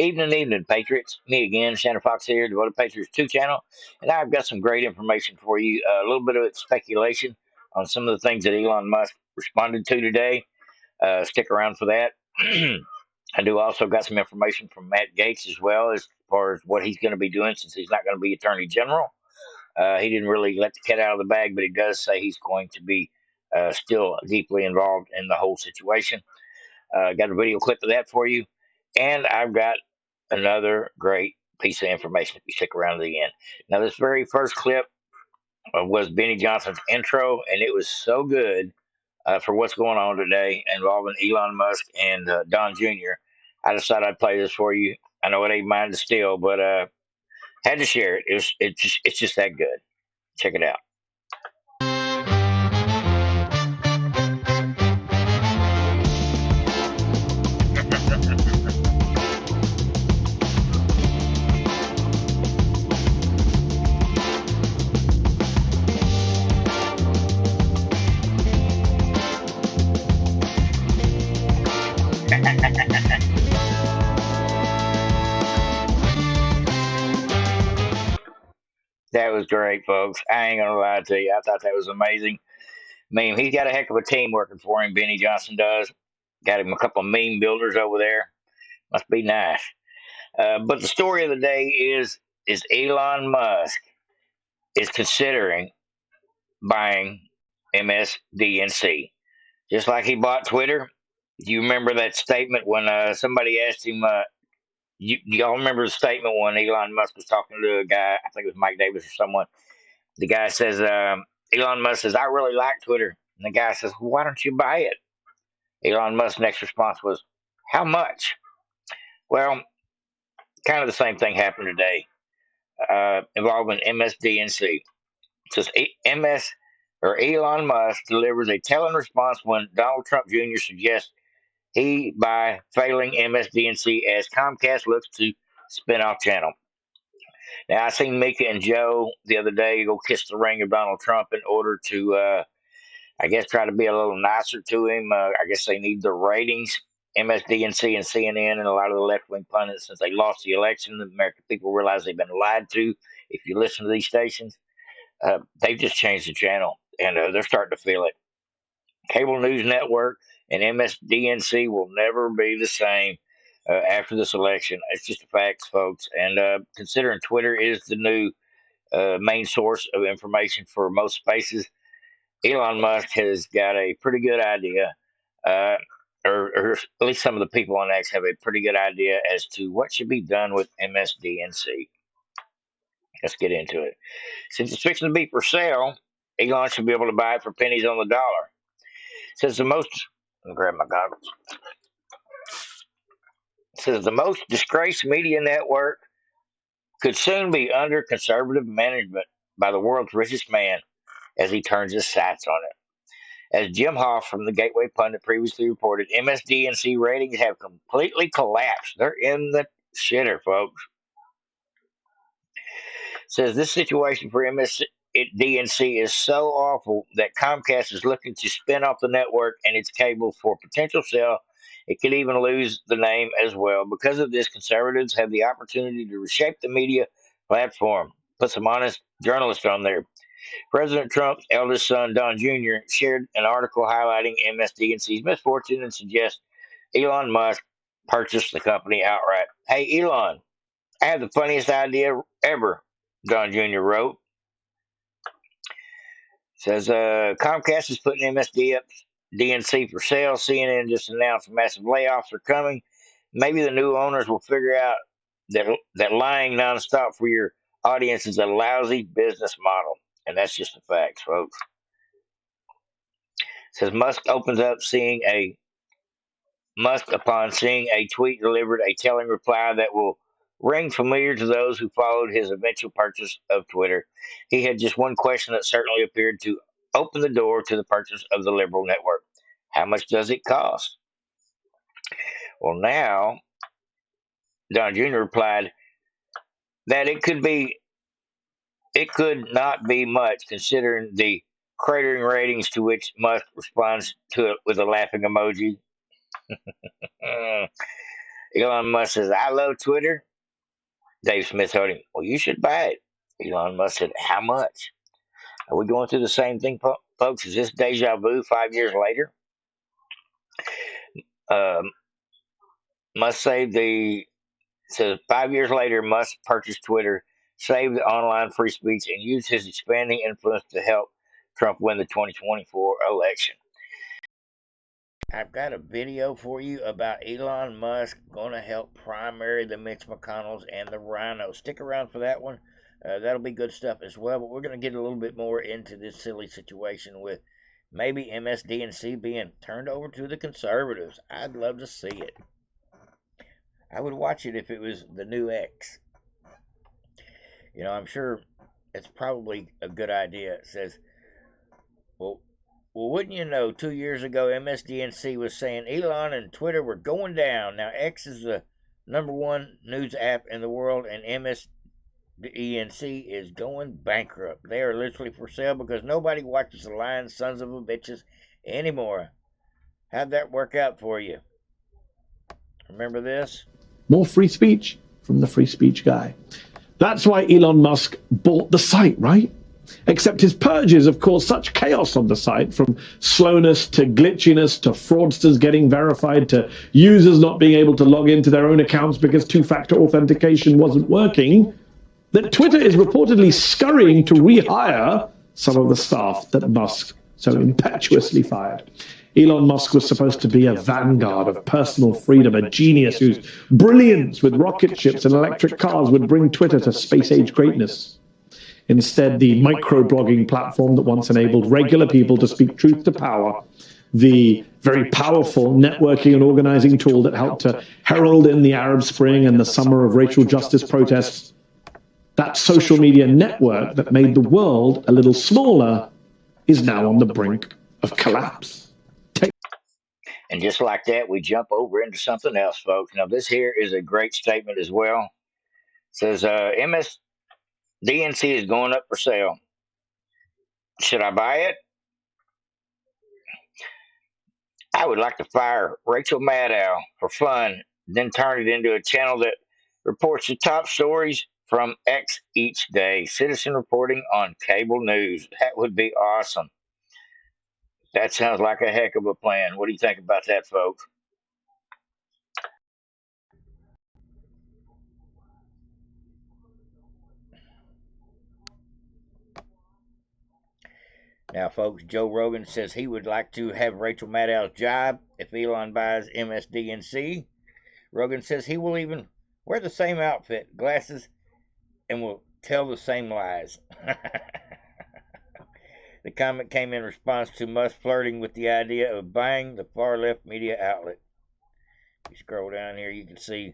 Evening, Patriots. Me again, Shannon Fox here, Devoted Patriots 2 channel. And I've got some great information for you. A little bit of it speculation on some of the things that Elon Musk responded to today. Stick around for that. I do also got some information from Matt Gaetz as well as far as what he's going to be doing since he's not going to be Attorney General. He didn't really let the cat out of the bag, but he does say he's going to be still deeply involved in the whole situation. Got a video clip of that for you. And I've got another great piece of information if you stick around to the end. Now, this very first clip was Benny Johnson's intro, and it was so good for what's going on today involving Elon Musk and Don Jr. I decided I'd play this for you. I know it ain't mine to steal, but had to share it. It's just that good. Check it out. That was great, folks. I ain't gonna lie to you. I thought that was amazing. Meme. He's got a heck of a team working for him. Benny Johnson does. Got him a couple of meme builders over there. Must be nice. But the story of the day is Elon Musk is considering buying MSDNC, just like he bought Twitter. Do you remember that statement when somebody asked him? Y'all remember the statement when Elon Musk was talking to a guy? I think it was Mike Davis or someone. The guy says, Elon Musk says, "I really like Twitter," and the guy says, well, "Why don't you buy it?" Elon Musk's next response was, "How much?" Well, kind of the same thing happened today involving MSDNC. It says MS or Elon Musk delivers a telling response when Donald Trump Jr. suggests he buy failing MSDNC as Comcast looks to spin off channel. Now, I seen Mika and Joe the other day go kiss the ring of Donald Trump in order to, I guess, try to be a little nicer to him. I guess they need the ratings. MSDNC and CNN and a lot of the left wing pundits, since they lost the election, the American people realize they've been lied to. If you listen to these stations, they've just changed the channel, and they're starting to feel it. Cable news network and MSDNC will never be the same after this election. It's just a fact, folks. And considering Twitter is the new main source of information for most spaces, Elon Musk has got a pretty good idea, or at least some of the people on X have a pretty good idea as to what should be done with MSDNC. Let's get into it. Since it's fixing to be for sale, Elon should be able to buy it for pennies on the dollar. Says the most. Let me grab my goggles. Says the most disgraced media network could soon be under conservative management by the world's richest man as he turns his sights on it. As Jim Hoff from the Gateway Pundit previously reported, MSDNC ratings have completely collapsed. They're in the shitter, folks. Says this situation for MSDNC is so awful that Comcast is looking to spin off the network and its cable for potential sale. It could even lose the name as well. Because of this, conservatives have the opportunity to reshape the media platform, put some honest journalists on there. President Trump's eldest son, Don Jr., shared an article highlighting MSDNC's misfortune and suggests Elon Musk purchase the company outright. Hey, Elon, I have the funniest idea ever, Don Jr. wrote. Says Comcast is putting MSDNC for sale. CNN just announced massive layoffs are coming. Maybe the new owners will figure out that lying nonstop for your audience is a lousy business model. And that's just the facts, folks. Says Musk upon seeing a tweet delivered a telling reply that will ring familiar to those who followed his eventual purchase of Twitter. He had just one question that certainly appeared to open the door to the purchase of the liberal network. How much does it cost? Well, now, Don Jr. replied that it could not be much considering the cratering ratings, to which Musk responds to it with a laughing emoji. Elon Musk says, I love Twitter. Dave Smith told him, well, you should buy it. Elon Musk said, how much? Are we going through the same thing, folks? Is this deja vu 5 years later? Um, Musk saved the, says 5 years later, Musk purchased Twitter, saved the online free speech, and used his expanding influence to help Trump win the 2024 election. I've got a video for you about Elon Musk going to help primary the Mitch McConnells and the Rinos. Stick around for that one. That'll be good stuff as well. But we're going to get a little bit more into this silly situation with maybe MSDNC being turned over to the conservatives. I'd love to see it. I would watch it if it was the new X. You know, I'm sure it's probably a good idea. It says, well, wouldn't you know, 2 years ago, MSDNC was saying Elon and Twitter were going down. Now, X is the #1 news app in the world, and MSDNC is going bankrupt. They are literally for sale because nobody watches the lying sons of a bitches anymore. How'd that work out for you? Remember this? More free speech from the free speech guy. That's why Elon Musk bought the site, right? Except his purges have caused such chaos on the site, from slowness to glitchiness to fraudsters getting verified to users not being able to log into their own accounts because two-factor authentication wasn't working, that Twitter is reportedly scurrying to rehire some of the staff that Musk so impetuously fired. Elon Musk was supposed to be a vanguard of personal freedom, a genius whose brilliance with rocket ships and electric cars would bring Twitter to space-age greatness. Instead, the microblogging platform that once enabled regular people to speak truth to power, the very powerful networking and organizing tool that helped to herald in the Arab Spring and the summer of racial justice protests, that social media network that made the world a little smaller is now on the brink of collapse. And just like that, we jump over into something else, folks. Now, this here is a great statement as well. It says, MSDNC is going up for sale. Should I buy it? I would like to fire Rachel Maddow for fun, then turn it into a channel that reports the top stories from X each day. Citizen reporting on cable news. That would be awesome. That sounds like a heck of a plan. What do you think about that, folks? Now, folks, Joe Rogan says he would like to have Rachel Maddow's job if Elon buys MSDNC. Rogan says he will even wear the same outfit, glasses, and will tell the same lies. The comment came in response to Musk flirting with the idea of buying the far-left media outlet. If you scroll down here, you can see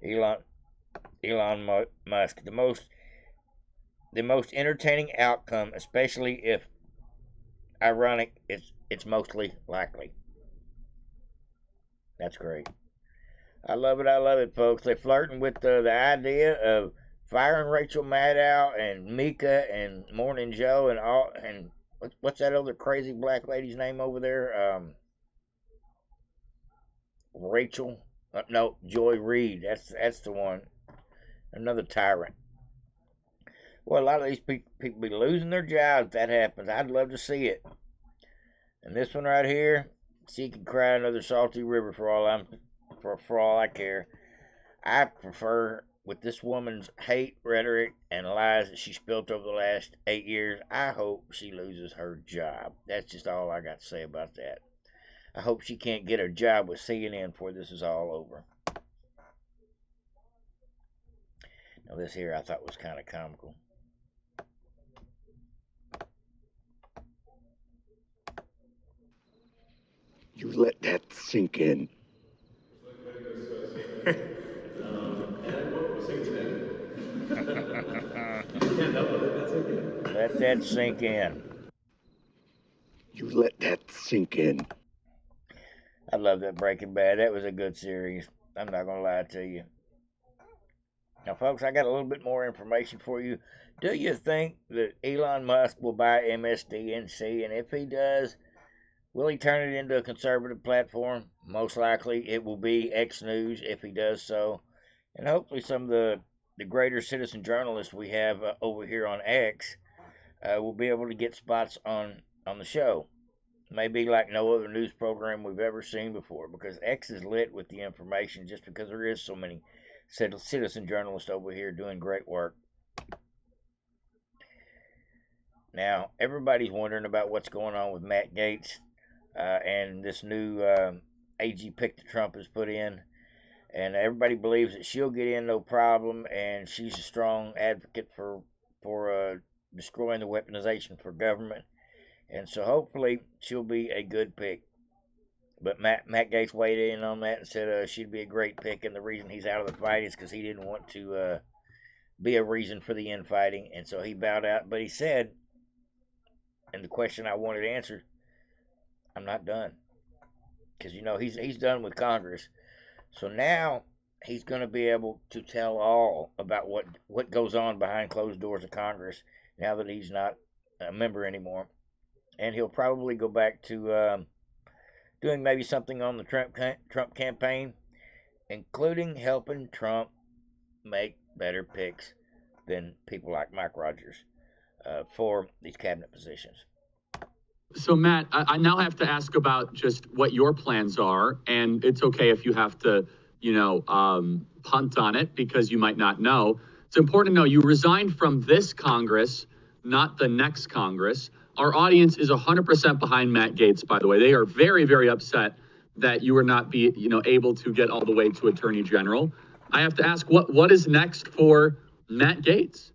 Elon Musk. The most entertaining outcome, especially if ironic, it's mostly likely. That's great. I love it, folks. They're flirting with the idea of firing Rachel Maddow and Mika and Morning Joe and all. And what's that other crazy black lady's name over there? Rachel? No, Joy Reid. That's the one. Another tyrant. Well, a lot of these people be losing their jobs if that happens. I'd love to see it. And this one right here, she can cry another salty river for all I care. I prefer, with this woman's hate rhetoric and lies that she spilled over the last 8 years, I hope she loses her job. That's just all I got to say about that. I hope she can't get a job with CNN before this is all over. Now this here I thought was kind of comical. You let that sink in. And we'll sing it again. You can't help it. Let that sink in. Let that sink in. You let that sink in. I love that Breaking Bad. That was a good series. I'm not going to lie to you. Now, folks, I got a little bit more information for you. Do you think that Elon Musk will buy MSDNC? And if he does, Will he turn it into a conservative platform? Most likely it will be X News if he does so. And hopefully some of the greater citizen journalists we have over here on X will be able to get spots on the show. Maybe like no other news program we've ever seen before, because X is lit with the information just because there is so many citizen journalists over here doing great work. Now, everybody's wondering about what's going on with Matt Gaetz and this new AG pick that Trump has put in. And everybody believes that she'll get in no problem, and she's a strong advocate for destroying the weaponization for government. And so hopefully she'll be a good pick. But Matt Gaetz weighed in on that and said she'd be a great pick, and the reason he's out of the fight is because he didn't want to be a reason for the infighting, and so he bowed out. But he said, and the question I wanted answered, I'm not done, because he's done with Congress. So now he's going to be able to tell all about what goes on behind closed doors of Congress now that he's not a member anymore, and he'll probably go back to doing maybe something on the Trump campaign, including helping Trump make better picks than people like Mike Rogers for these cabinet positions. So, Matt, I now have to ask about just what your plans are, and it's okay if you have to, punt on it because you might not know. It's important to know you resigned from this Congress, not the next Congress. Our audience is 100% behind Matt Gaetz, by the way. They are very, very upset that you were not able to get all the way to Attorney General. I have to ask, what is next for Matt Gaetz?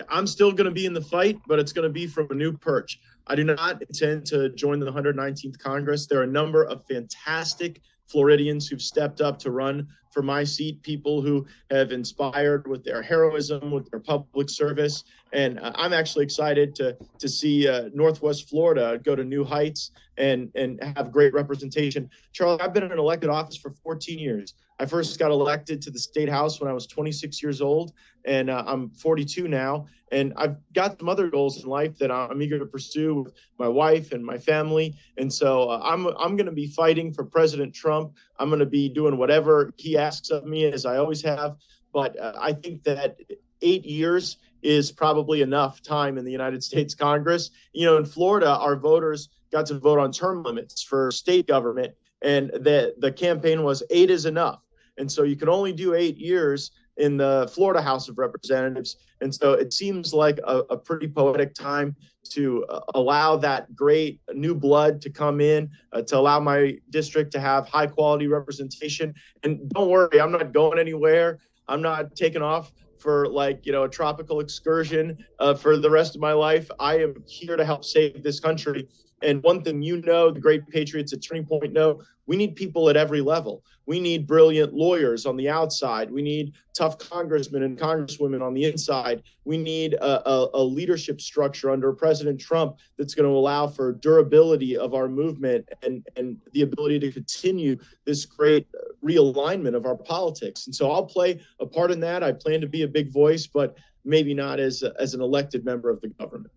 I'm still going to be in the fight, but it's going to be from a new perch. I do not intend to join the 119th Congress. There are a number of fantastic Floridians who've stepped up to run for my seat, people who have inspired with their heroism, with their public service. And I'm actually excited to see Northwest Florida go to new heights and have great representation. Charlie, I've been in an elected office for 14 years. I first got elected to the state house when I was 26 years old, and I'm 42 now. And I've got some other goals in life that I'm eager to pursue with my wife and my family. And so I'm going to be fighting for President Trump. I'm going to be doing whatever he asks of me, as I always have. But I think that 8 years is probably enough time in the United States Congress. In Florida, our voters got to vote on term limits for state government, and the campaign was 8 is enough. And so you can only do 8 years in the Florida House of Representatives. And so it seems like a pretty poetic time to allow that great new blood to come in, to allow my district to have high quality representation. And don't worry, I'm not going anywhere. I'm not taking off for a tropical excursion for the rest of my life. I am here to help save this country. And one thing the great patriots at Turning Point know, we need people at every level. We need brilliant lawyers on the outside. We need tough congressmen and congresswomen on the inside. We need a leadership structure under President Trump that's going to allow for durability of our movement and the ability to continue this great realignment of our politics. And so I'll play a part in that. I plan to be a big voice, but maybe not as an elected member of the government.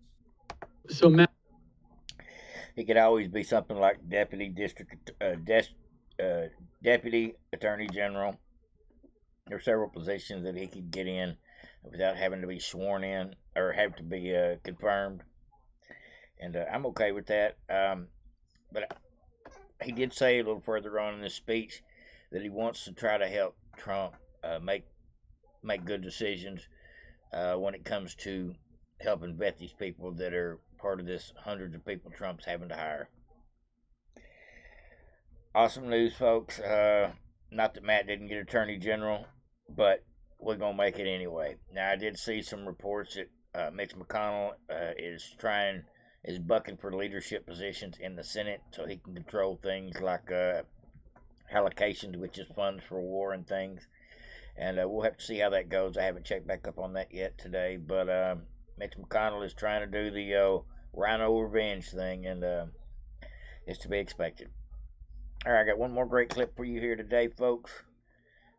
So, Matt, he could always be something like deputy attorney general. There are several positions that he could get in without having to be sworn in or have to be confirmed, and I'm okay with that. But he did say a little further on in this speech that he wants to try to help Trump make good decisions when it comes to helping vet these people that are part of this hundreds of people Trump's having to hire. Awesome news, folks. Not that Matt didn't get Attorney General, but we're going to make it anyway. Now, I did see some reports that Mitch McConnell is bucking for leadership positions in the Senate so he can control things like allocations, which is funds for war and things. And we'll have to see how that goes. I haven't checked back up on that yet today, but Mitch McConnell is trying to do the rhino revenge thing, and it's to be expected. All right, I got one more great clip for you here today, folks.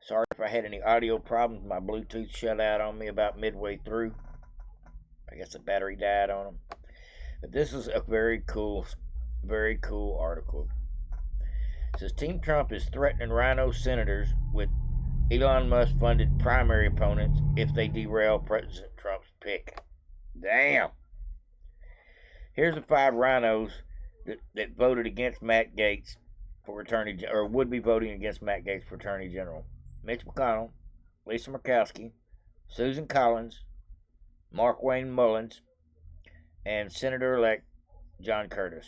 Sorry if I had any audio problems. My Bluetooth shut out on me about midway through. I guess the battery died on them. But this is a very cool very cool article. It says Team Trump is threatening Rhino senators with Elon Musk funded primary opponents if they derail President Trump's pick. Damn. Here's the 5 rhinos that voted against Matt Gaetz for attorney, or would be voting against Matt Gaetz for attorney general: Mitch McConnell, Lisa Murkowski, Susan Collins, Mark Wayne Mullins, and Senator-elect John Curtis.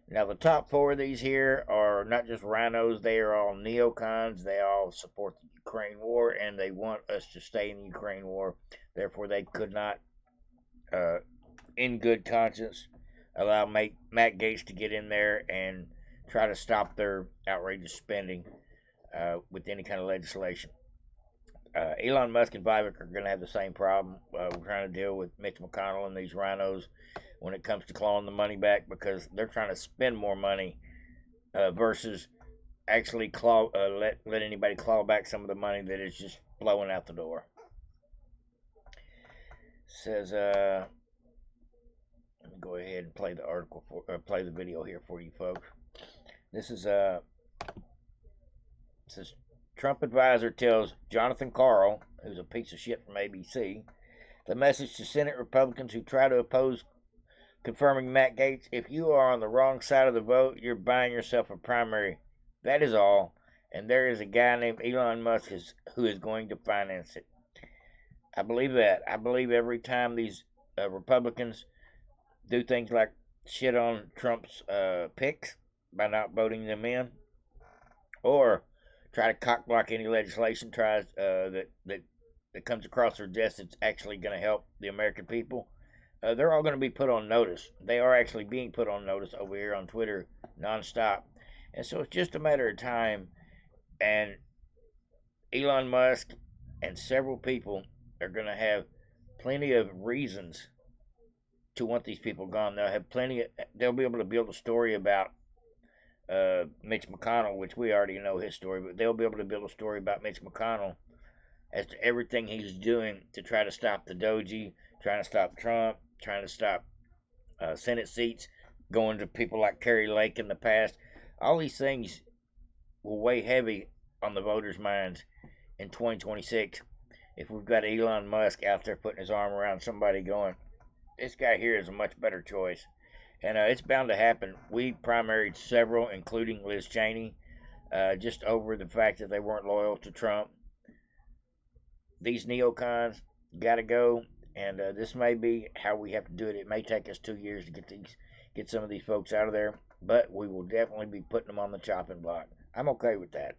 Now, the top 4 of these here are not just rhinos, they are all neocons. They all support the Ukraine war, and they want us to stay in the Ukraine war. Therefore, they could not, in good conscience, allow Matt Gaetz to get in there and try to stop their outrageous spending with any kind of legislation. Elon Musk and Vivek are going to have the same problem. We're trying to deal with Mitch McConnell and these rhinos when it comes to clawing the money back, because they're trying to spend more money versus actually let anybody claw back some of the money that is just blowing out the door. Says, let me go ahead and play the article play the video here for you folks. This is says Trump advisor tells Jonathan Karl, who's a piece of shit from ABC, the message to Senate Republicans who try to oppose confirming Matt Gaetz: if you are on the wrong side of the vote, you're buying yourself a primary. That is all. And there is a guy named Elon Musk who is going to finance it. I believe that. I believe every time these Republicans do things like shit on Trump's picks by not voting them in, or try to cockblock any legislation that comes across their desk that's actually going to help the American people, they're all going to be put on notice. They are actually being put on notice over here on Twitter nonstop. And so it's just a matter of time, and Elon Musk and several people are going to have plenty of reasons to want these people gone. They'll be able to build a story about Mitch McConnell, which we already know his story, but they'll be able to build a story about Mitch McConnell as to everything he's doing to try to stop the Doji, trying to stop Trump, trying to stop Senate seats going to people like Kerry Lake in the past. All these things will weigh heavy on the voters' minds in 2026 if we've got Elon Musk out there putting his arm around somebody going, this guy here is a much better choice. And it's bound to happen. We primaried several, including Liz Cheney, just over the fact that they weren't loyal to Trump. These neocons got to go, and this may be how we have to do it. It may take us 2 years to get some of these folks out of there, but we will definitely be putting them on the chopping block. I'm okay with that.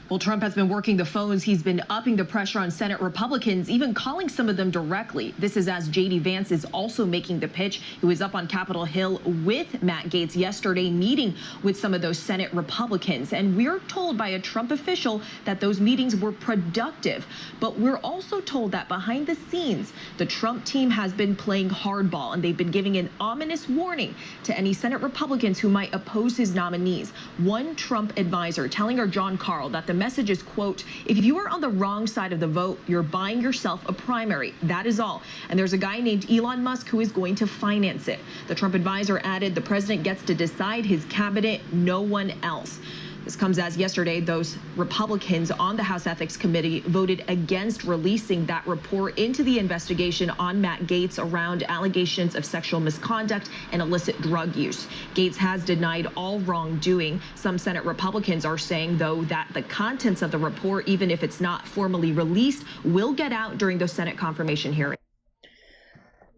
Well, Trump has been working the phones. He's been upping the pressure on Senate Republicans, even calling some of them directly. This is as J.D. Vance is also making the pitch. He was up on Capitol Hill with Matt Gaetz yesterday, meeting with some of those Senate Republicans. And we're told by a Trump official that those meetings were productive. But we're also told that behind the scenes, the Trump team has been playing hardball, and they've been giving an ominous warning to any Senate Republicans who might oppose his nominees. One Trump advisor telling our John Karl that the message is, quote, if you are on the wrong side of the vote, you're buying yourself a primary. That is all. And there's a guy named Elon Musk who is going to finance it. The Trump advisor added the president gets to decide his cabinet, no one else. This comes as yesterday, those Republicans on the House Ethics Committee voted against releasing that report into the investigation on Matt Gaetz around allegations of sexual misconduct and illicit drug use. Gaetz has denied all wrongdoing. Some Senate Republicans are saying, though, that the contents of the report, even if it's not formally released, will get out during the Senate confirmation hearing.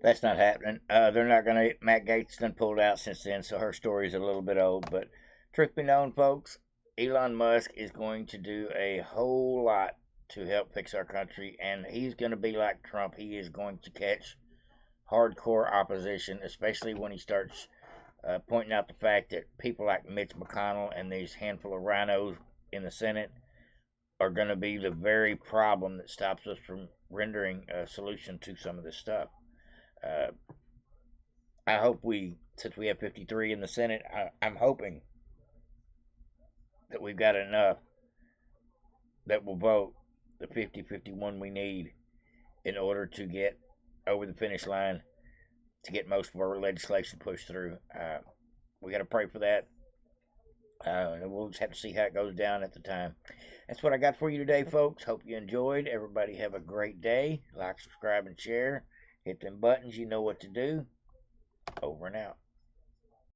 That's not happening. They're not going to. Matt Gaetz done pulled out since then, so her story's a little bit old. But truth be known, folks, Elon Musk is going to do a whole lot to help fix our country, and he's going to be like Trump. He is going to catch hardcore opposition, especially when he starts pointing out the fact that people like Mitch McConnell and these handful of rhinos in the Senate are going to be the very problem that stops us from rendering a solution to some of this stuff. I hope since we have 53 in the Senate, I'm hoping that we've got enough that will vote the 50-51 we need in order to get over the finish line to get most of our legislation pushed through. We got to pray for that. And we'll just have to see how it goes down at the time. That's what I got for you today, folks. Hope you enjoyed. Everybody have a great day. Like, subscribe, and share. Hit them buttons. You know what to do. Over and out.